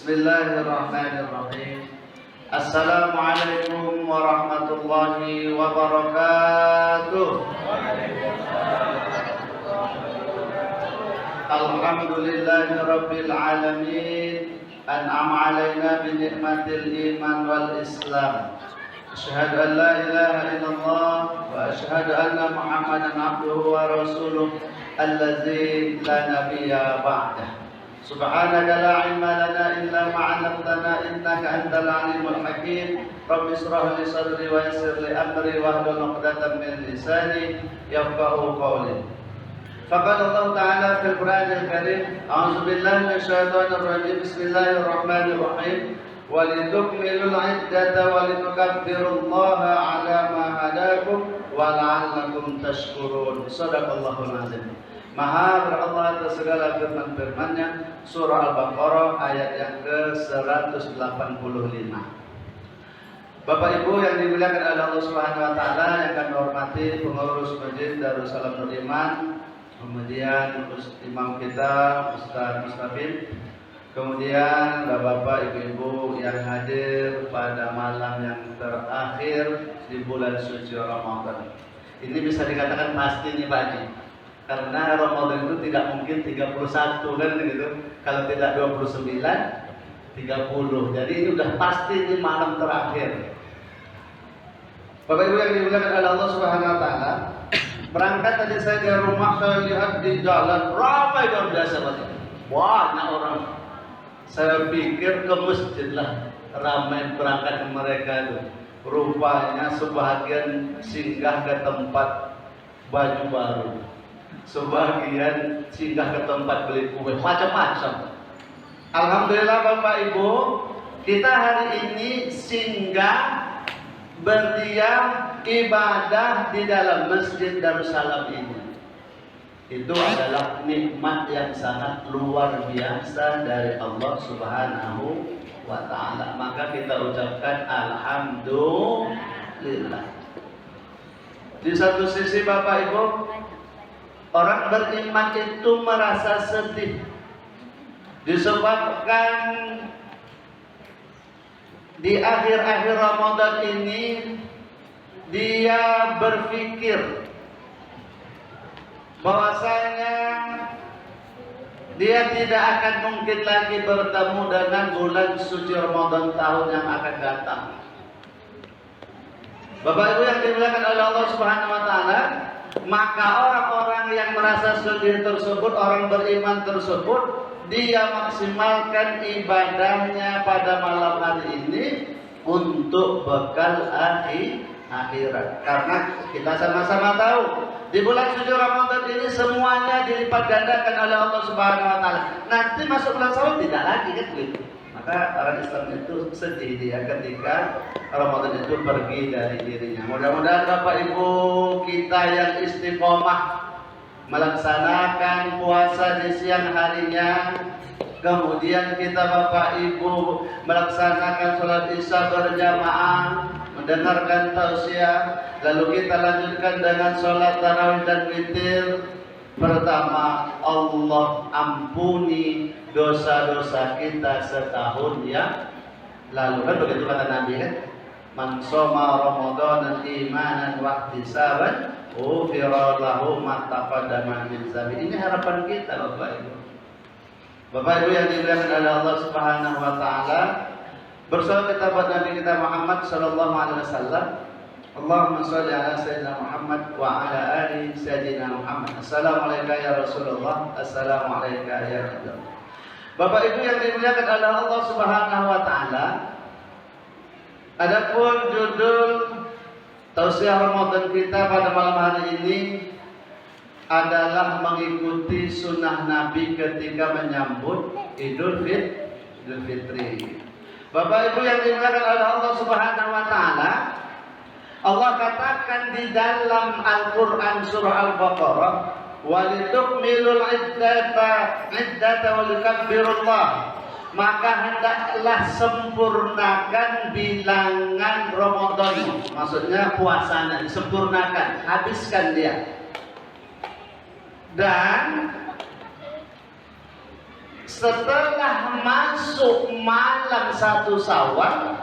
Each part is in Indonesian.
Bismillahirrahmanirrahim. Assalamualaikum warahmatullahi wabarakatuh. Alhamdulillahi rabbil alamin. An'ama alaina bi ni'matil iman wal islam. Asyhadu an la ilaha illallah wa asyhadu anna Muhammadan abduhu wa rasuluh allazi la nabiyya ba'dah. Subhanaka la ilma lana illa ma 'allamtana innaka antal alimul hakim. Rabbi ishrah li sadri wa yassir li amri wahlul 'uqdatam min lisani yafqahu qawli. Faqala Allah Ta'ala fil Qur'anil Karim, a'udzu billahi minasyaitonir rajim. Bismillahirrahmanirrahim. Walitukmilul 'iddata walitukabbirullaha 'ala ma hadakum wa la'allakum tashkurun. Shadaqallahul 'azim. Maha berallah atas segala firman-firman-Nya. Surah Al-Baqarah ayat yang ke-185. Bapak Ibu yang dimuliakan oleh Allah Subhanahu wa taala, yang kami hormati pengurus Masjid Darussalam Nur Iman, kemudian imam kita Ustaz Mustaqim, kemudian Bapak Ibu-ibu yang hadir pada malam yang terakhir di bulan suci Ramadan. Ini bisa dikatakan pasti nih Pak Haji. Karena Ramadan itu tidak mungkin 31 kan gitu. Kalau tidak 29, 30. Jadi ini udah pasti ini malam terakhir. Bapak Ibu yang dimuliakan oleh Allah Subhanahu wa taala, berangkat tadi saya dari rumah, saya lihat di jalan ramai luar biasa banget. Banyak orang. Saya pikir ke masjid lah ramai berangkat mereka itu. Rupanya sebagian singgah ke tempat baju baru, sebagian singgah ke tempat beli kue, macam-macam. Alhamdulillah Bapak Ibu, kita hari ini singgah berdiam ibadah di dalam Masjid Darussalam ini. Itu adalah nikmat yang sangat luar biasa dari Allah Subhanahu wa ta'ala. Maka kita ucapkan alhamdulillah. Di satu sisi Bapak Ibu, orang beriman itu merasa sedih disebabkan di akhir-akhir Ramadan ini dia berpikir bahwasanya dia tidak akan mungkin lagi bertemu dengan bulan suci Ramadan tahun yang akan datang. Bapak Ibu yang dimuliakan oleh Allah Subhanahu wa taala, maka orang-orang yang merasa sedih tersebut, orang beriman tersebut, dia maksimalkan ibadahnya pada malam hari ini untuk bekal akhirat. Karena kita sama-sama tahu di bulan suci Ramadan ini semuanya dilipat gandakan oleh Allah Subhanahu wa taala. Nanti masuk bulan Syawal tidak lagi kan begitu. Maka orang Islam itu sedih dia ketika Ramadan itu pergi dari dirinya. Mudah-mudahan Bapak Ibu kita yang istiqomah melaksanakan puasa di siang harinya, kemudian kita Bapak Ibu melaksanakan sholat isya berjamaah, mendengarkan tausiah, lalu kita lanjutkan dengan sholat tarawih dan witir. Pertama, Allah ampuni dosa-dosa kita setahun yang lalu. Kan begitu kata Nabi kan? Man shoma Ramadan imanan wa ihtisaban ghufira lahu ma taqaddama min dzambi. Ini harapan kita Bapak Ibu. Bapak Ibu yang dimuliakan oleh Allah Subhanahu wa taala, bersalawat kita buat Nabi kita Muhammad sallallahu alaihi wasallam. Allahumma shalli ala sayyidina Muhammad wa ala ali sayyidina Muhammad. Assalamualaikum ya Rasulullah, assalamualaikum ya Rasulullah. Bapak Ibu yang dimuliakan oleh Allah Subhanahu wa taala, adapun judul tausiah Ramadan kita pada malam hari ini adalah mengikuti sunnah Nabi ketika menyambut Idul Fitri. Bapak Ibu yang dimuliakan oleh Allah Subhanahu wa taala, Allah katakan di dalam Al-Qur'an surah Al-Baqarah, walitukmilul iddata walikabirullah, maka hendaklah sempurnakan bilangan Ramadan. Maksudnya puasanya disempurnakan, habiskan dia. Dan setelah masuk malam 1 Syawal,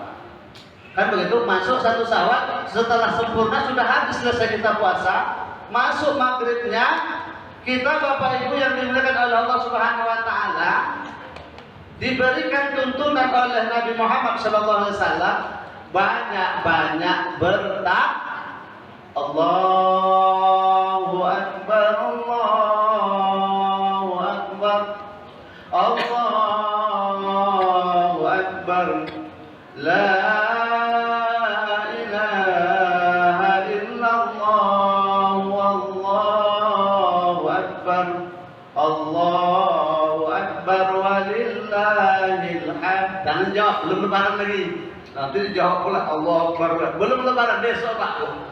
kan begitu, masuk 1 Syawal, setelah sempurna sudah habis selesai kita puasa, masuk maghribnya, kita Bapak Ibu yang dimuliakan oleh Allah Subhanahu wa taala diberikan tuntunan oleh Nabi Muhammad SAW banyak-banyak Allahu Akbar, Allahu Akbar, Allahu Akbar, la ilaha illallah, Wallahu Akbar, Allahu Akbar, walillahil hamd. Jangan jawab, belum lebaran lagi. Nanti dijawab pula Allahu Akbar. Belum lebaran, besok Pak.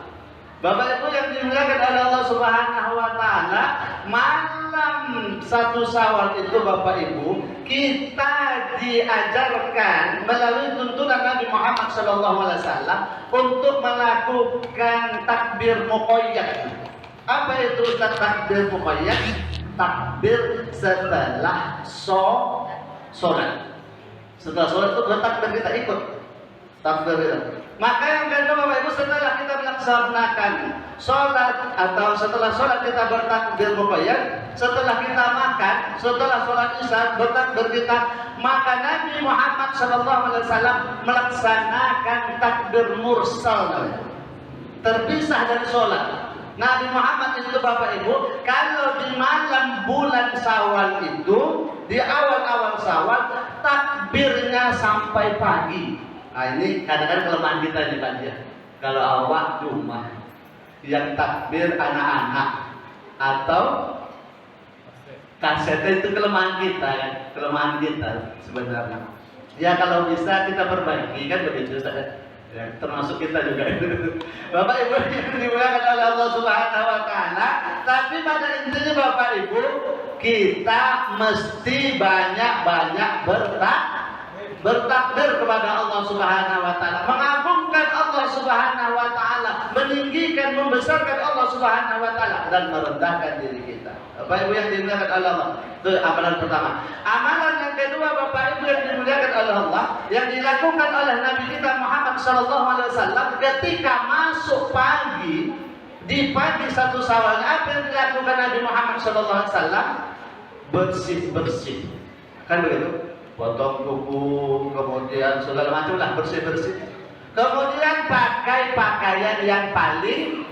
Bapak Ibu yang dimuliakan oleh Allah Subhanahu wa taala, malam 1 Syawal itu Bapak Ibu, kita diajarkan melalui tuntunan Nabi Muhammad SAW untuk melakukan takbir muqayyad. Apa itu takbir muqayyad? Takbir setelah sholat. Setelah sholat itu bertakbir, kita ikut takbir itu. Maka yang kedua Bapak Ibu, setelah kita melaksanakan sholat atau setelah sholat kita bertakbir muqayyad, setelah kita makan, setelah sholat isya bertakbir kita, maka Nabi Muhammad SAW melaksanakan takbir mursal, terpisah dari sholat. Nabi Muhammad itu Bapak Ibu, kalau di malam bulan Syawal itu, di awal-awal Syawal, takbirnya sampai pagi. Nah ini kadang-kadang kelemahan kita nih Pak ya. Kalau awak di rumah yang takbir anak-anak atau kasetnya, itu kelemahan kita ya, kelemahan kita sebenarnya. Ya kalau bisa kita perbaiki, kan begitu saja. Ya, termasuk kita juga. Bapak Ibu yang dimuliakan oleh Allah Subhanahu wa taala, tapi pada intinya Bapak Ibu, kita mesti banyak-banyak bertakbir kepada Allah Subhanahu wa taala, mengagungkan Allah Subhanahu wa taala, meninggikan, membesarkan Allah Subhanahu wa taala, dan merendahkan diri kita. Bapak Ibu yang dimuliakan oleh Allah, itu amalan pertama. Amalan yang kedua Bapak Ibu yang dimuliakan oleh Allah, yang dilakukan oleh Nabi kita Muhammad SAW ketika masuk pagi, di pagi 1 Syawal, apa yang dilakukan Nabi Muhammad SAW? Bersih-bersih, kan begitu? Potong kuku, kemudian segala macam lah, bersih-bersih. Kemudian pakai pakaian yang paling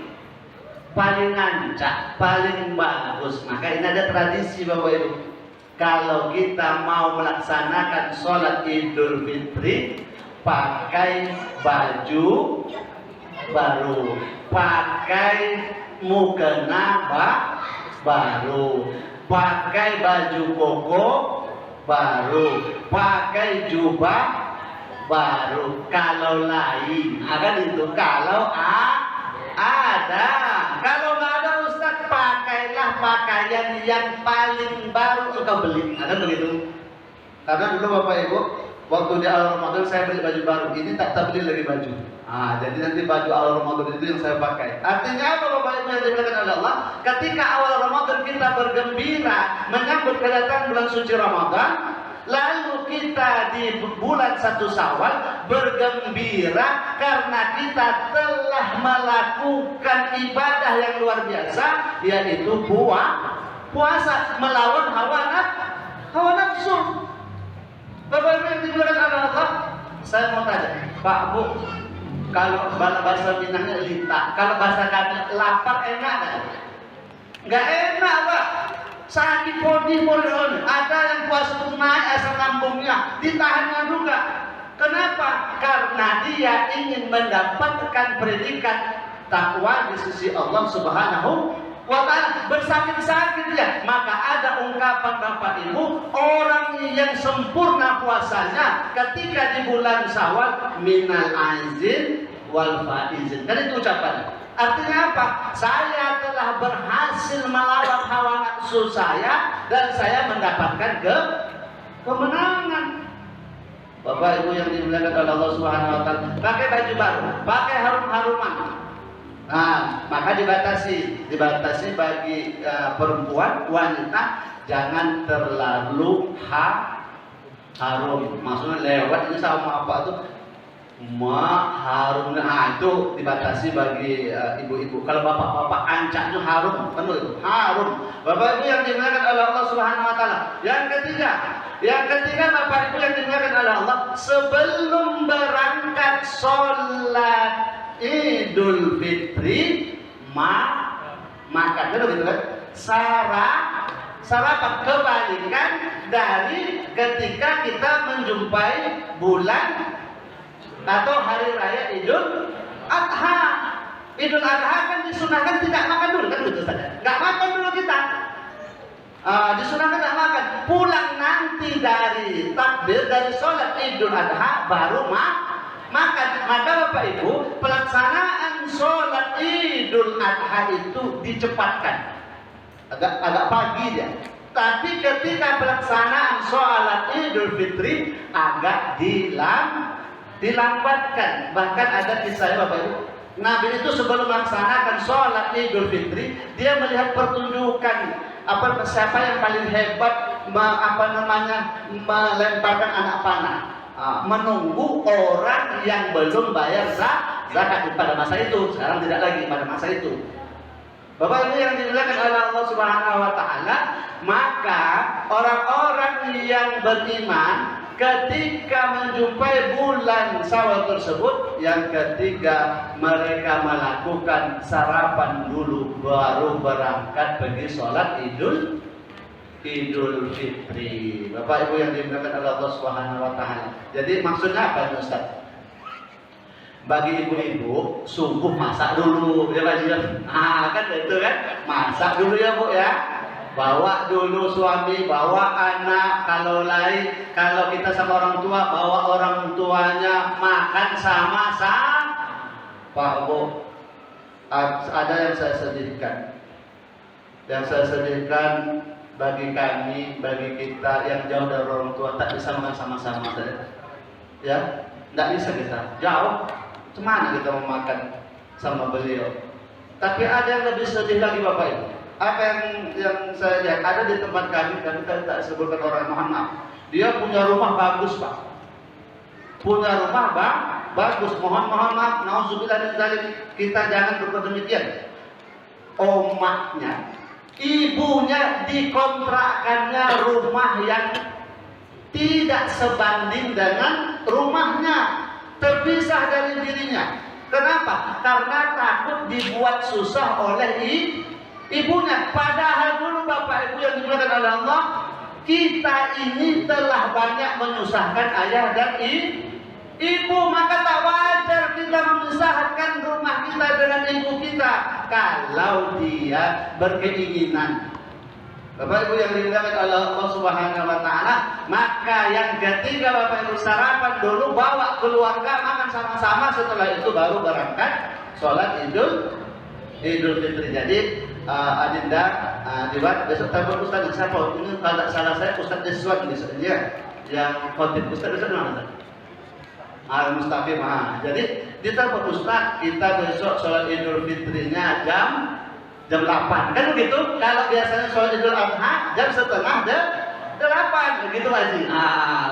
ngancak, paling bagus. Maka ini ada tradisi Bapak Ibu. Kalau kita mau melaksanakan sholat Idul Fitri, pakai baju baru, pakai mukena baru, pakai baju koko baru, pakai jubah baru. Kalau lain, akan itu kalau ada. Kalau nggak ada Ustaz, pakailah pakaian yang paling baru engkau beli. Akan begitu. Karena dulu Bapak Ibu, waktu di awal Ramadan saya beli baju baru, ini tak beli lagi baju. Jadi nanti baju awal Ramadan itu yang saya pakai. Artinya apa Bapak Ibu yang dimuliakan oleh Allah? Ketika awal Ramadan kita bergembira menyambut kedatangan bulan suci Ramadan, lalu kita di bulan 1 Syawal bergembira karena kita telah melakukan ibadah yang luar biasa, yaitu puasa melawan hawa nafsu. Bapak Ibu yang dimuliakan oleh Allah, saya mau tanya, Pak Bu, kalau bahasa Minangnya lita, kalau bahasa kami lapar, enak nggak? Nggak enak Pak. Sakit podi ada yang puasa untuk naik asam lambungnya, ditahannya juga. Kenapa? Karena dia ingin mendapatkan predikat takwa di sisi Allah Subhanahu wa ta'ala. Bersakit-sakit dia. Maka ada ungkapan Bapak Ibu, orang yang sempurna puasanya ketika di bulan Syawal, minal aizin wal faizin. Kan itu ucapannya. Artinya apa? Saya telah berhasil melawan hawa nafsu saya dan saya mendapatkan kemenangan. Bapak Ibu yang dimuliakan oleh Allah Subhanahu wa taala, pakai baju baru, pakai harum-haruman. Maka dibatasi bagi perempuan, wanita jangan terlalu harum. Maksudnya lewat ini sama apa tuh? Harum. Nah, itu dibatasi bagi ibu-ibu. Kalau bapak-bapak ancaknya harum, kan itu harum. Bapak ibu yang dimuliakan oleh Allah Subhanahu wa taala. Yang ketiga bapak ibu yang dimuliakan oleh Allah, sebelum berangkat sholat Idul Fitri makan dulu gitu kan. Sarapan kebalikan dari ketika kita menjumpai bulan atau hari raya Idul Adha. Idul Adha kan disunahkan tidak makan dulu kan betul saja. Nggak makan dulu kita. Disunahkan tidak makan. Pulang nanti dari takbir dari sholat Idul Adha baru makan. Maka Bapak Ibu, pelaksanaan sholat Idul Adha itu dicepatkan. Agak pagi dia. Tapi ketika pelaksanaan sholat Idul Fitri agak dilambatkan. Bahkan ada kisah Bapak Ibu, Nabi itu sebelum melaksanakan sholat Idul Fitri, dia melihat pertunjukan siapa yang paling hebat melemparkan anak panah. Menunggu orang yang belum bayar zakat pada masa itu. Sekarang tidak lagi pada masa itu. Bapak Ibu yang dimuliakan oleh Allah Subhanahu wa taala, maka orang-orang yang beriman ketika menjumpai bulan Syawal tersebut, yang ketiga mereka melakukan sarapan dulu baru berangkat pergi sholat Idul Fitri. Bapak Ibu yang dimuliakan oleh Allah Subhanahu wa taala. Jadi maksudnya apa Ustaz? Bagi ibu-ibu, subuh masak dulu, ya Pak Jiran. Kan itu kan, masak dulu ya Bu ya. Bawa dulu suami, bawa anak. Kalau kita sama orang tua, bawa orang tuanya makan sama-sama. Pak Bu, ada yang saya sedihkan. Yang saya sedihkan bagi kami, bagi kita yang jauh dari orang tua, tak bisa makan sama-sama. Ya, tidak bisa kita, jauh. Cemana kita mau makan sama beliau? Tapi ada yang lebih sedih lagi Bapak Ibu. Apa yang saya lihat ada di tempat kami tak sebutkan orang, mohon maaf. Dia punya rumah bagus Pak. Punya rumah bagus. Mohon maaf. Nauzubillah min dzalik. Kita jangan berbuat demikian. Omaknya, ibunya dikontrakkannya rumah yang tidak sebanding dengan rumahnya, terpisah dari dirinya. Kenapa? Karena takut dibuat susah oleh ibunya. Padahal dulu Bapak Ibu yang dimuliakan oleh Allah, kita ini telah banyak menyusahkan ayah dan ibu. Maka tak wajar kita memisahkan rumah kita dengan ibu kita kalau dia berkeinginan. Bapak Ibu yang dimuliakan oleh Allah Subhanahu wa taala, maka yang ketiga Bapak Ibu, sarapan dulu, bawa keluarga makan sama-sama, setelah itu baru berangkat sholat Idul Fitri. Jadi Adinda Diwan besok telepon Ustaz siapa? Ini kalau salah saya Ustaz Deswan dia yang khotib. Ustaz mana? Al-Mustaqim. Jadi ditelepon Ustaz, kita besok sholat Idul Fitrinya jam 8 kan begitu. Kalau biasanya sholat Idul Adha jam setengah 8 begitu lagi.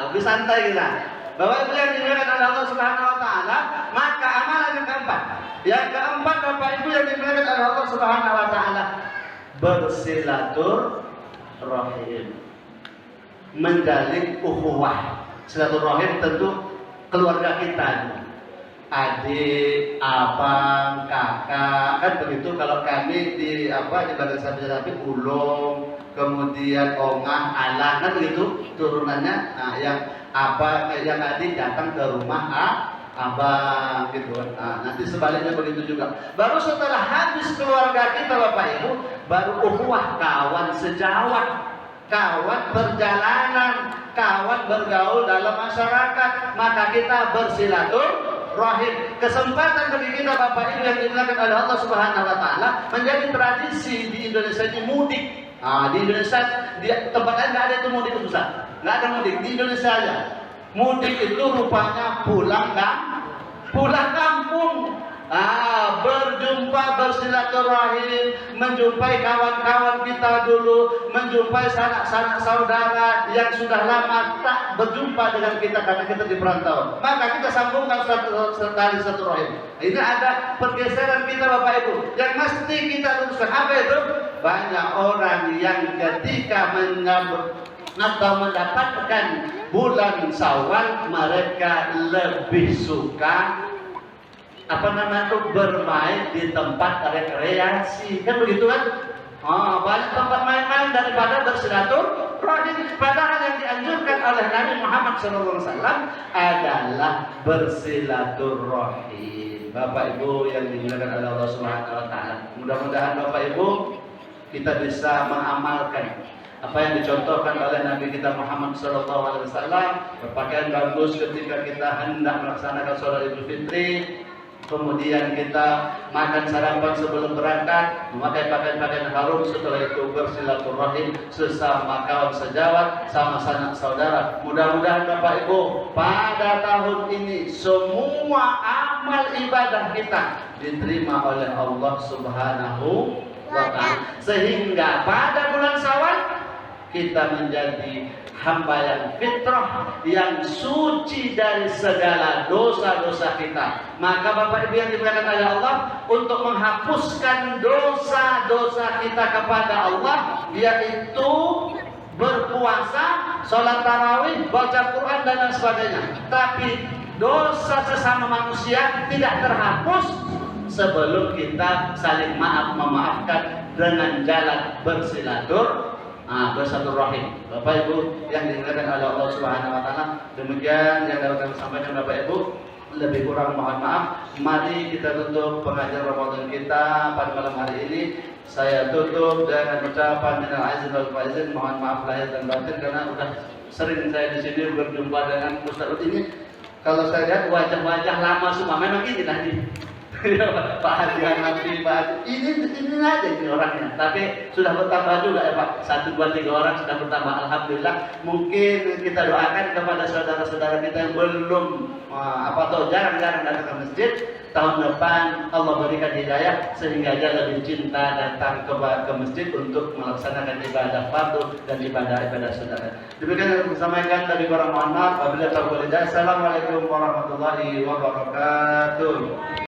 Lebih santai kita. Bapak Ibu yang dimuliakan oleh Allah Subhanahu wa taala, maka amalan yang keempat. Yang keempat Bapak Ibu yang dimuliakan oleh Allah Subhanahu wa taala, bersilaturahim. Menjalin ukhuwah. Silaturahim tentu keluarga kita. Adik, abang, kakak, kan begitu. Kalau kami di Badan Sapi ulung, kemudian ongah, alah, kan begitu turunannya. Yang adik datang ke rumah abang gitu. Nanti sebaliknya begitu juga. Baru setelah habis keluarga kita Bapak Ibu, baru ukhuwah, kawan sejawat, kawan perjalanan, kawan bergaul dalam masyarakat. Maka kita bersilaturahim. Kesempatan bagi kita Bapak Ibu yang dimuliakan oleh Allah Subhanahu wa taala, menjadi tradisi di Indonesia ini mudik. Di Indonesia di tempat lain nggak ada itu mudik itu Ustaz. Nggak ada mudik di Indonesia aja. Mudik itu rupanya pulang kampung. Berjumpa bersilaturahmi silaturahim, menjumpai kawan-kawan kita dulu, menjumpai sanak-sanak saudara yang sudah lama tak berjumpa dengan kita karena kita di perantauan. Maka kita sambungkan tali silaturahim. Ini ada pergeseran kita Bapak Ibu yang mesti kita luruskan. Apa itu? Banyak orang yang ketika menyambut atau mendapatkan bulan Syawal, mereka lebih suka bermain di tempat rekreasi, kan begitu kan? Banyak tempat main-main daripada bersilaturahim. Padahal yang dianjurkan oleh Nabi Muhammad SAW adalah bersilaturahim. Bapak Ibu yang dimuliakan oleh Allah Subhanahu Wa Taala, mudah-mudahan Bapak Ibu kita bisa mengamalkan apa yang dicontohkan oleh Nabi kita Muhammad SAW. Berpakaian bagus ketika kita hendak melaksanakan sholat Idul Fitri, kemudian kita makan sarapan sebelum berangkat, memakai pakaian-pakaian harum, setelah itu bersilaturahim sesama kawan sejawat, sama sanak saudara. Mudah-mudahan Bapak Ibu pada tahun ini semua amal ibadah kita diterima oleh Allah Subhanahu wa Ta'ala, sehingga pada bulan Syawal kita menjadi hamba yang fitrah, yang suci dari segala dosa-dosa kita. Maka Bapak Ibu yang dimuliakan oleh Allah, untuk menghapuskan dosa-dosa kita kepada Allah, yaitu berpuasa, sholat tarawih, baca Quran dan lain sebagainya. Tapi dosa sesama manusia tidak terhapus sebelum kita saling memaafkan dengan jalan bersilaturahim. Bapak Ibu yang dimuliakan oleh Allah Subhanahu Wa Taala, demikian yang dapat kami sampaikan Bapak Ibu. Lebih kurang mohon maaf. Mari kita tutup pengajian Ramadan kita pada malam hari ini. Saya tutup dengan ucapan minal aizin wal faizin, mohon maaf lahir dan batin karena udah sering saya di sini berjumpa dengan Ustaz ini. Kalau saya lihat wajah-wajah lama semua, memang ini tadi. Pak Haji Hanafi, Pak Haji, ini aja ini orangnya. Tapi sudah bertambah juga ya Pak, 1, 2, 3 orang sudah bertambah. Alhamdulillah. Mungkin kita doakan kepada saudara-saudara kita yang belum jarang-jarang datang ke masjid. Tahun depan Allah berikan hidayah sehingga dia lebih cinta datang ke masjid untuk melaksanakan ibadah fardu dan ibadah saudara. Demikian yang disampaikan dari orang mohon maaf. Wabillahi taufiq wal hidayah. Assalamualaikum warahmatullahi wabarakatuh.